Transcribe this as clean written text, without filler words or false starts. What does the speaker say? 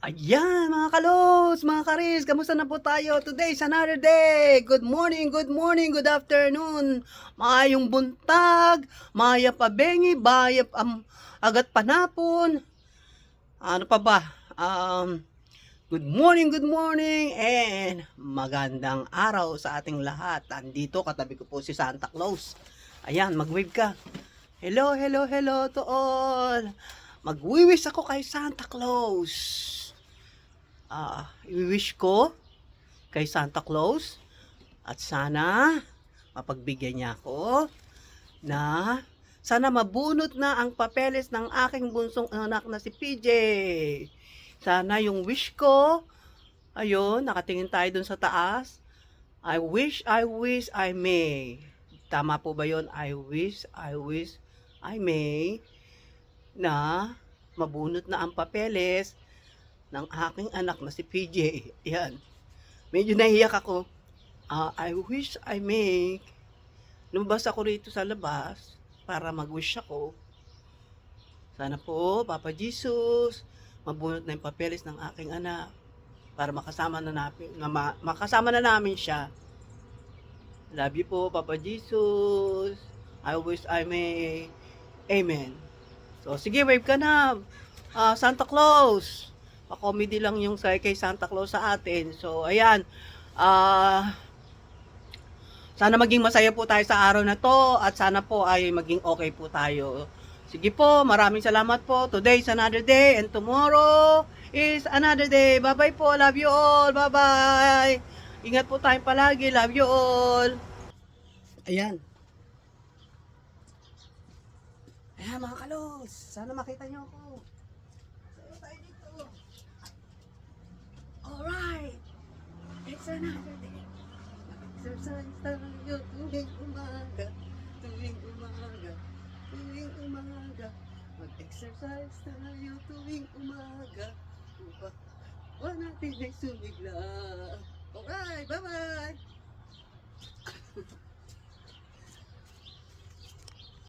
Ayan mga kalos, mga karis, kamusta na po tayo? Today is another day. Good morning, good afternoon. Maayong buntag, maya pabengi, bayap agat panapon. Ano pa ba? Good morning, and magandang araw sa ating lahat. Andito katabi ko po si Santa Claus. Ayan, mag-wave ka. Hello, hello, hello to all. Mag-wish ako kay Santa Claus. I-wish ko kay Santa Claus at sana mapagbigyan niya ako na sana mabunot na ang papeles ng aking bunsong anak na si PJ. Sana yung wish ko, ayun, nakatingin tayo dun sa taas. I wish, I may. Tama po ba yun? I wish, I may na mabunot na ang papeles ng aking anak na si PJ. Yan. Medyo nahiyak ako. I wish I may. Lumabas ako rito sa labas para mag-wish ako. Sana po, Papa Jesus, mabunot na yung papeles ng aking anak para makasama na namin siya. Love you po, Papa Jesus. I wish I may. Amen. So, sige, wave ka na. Santa Claus. Pa-comedy lang yung kay Santa Claus sa atin. So, ayan. Sana maging masaya po tayo sa araw na to at sana po ay maging okay po tayo. Sige po, maraming salamat po. Today is another day and tomorrow is another day. Bye-bye po. Love you all. Bye-bye. Ingat po tayong palagi. Love you all. Ayan. Ayan mga kalos. Sana makita nyo ako. Sayo tayo dito. Alright. It's another day. Exercise tayo tuwing umaga. Tuwing umaga. Tuwing umaga. Mag-exercise tayo tuwing umaga. Upang natin ay sumigla.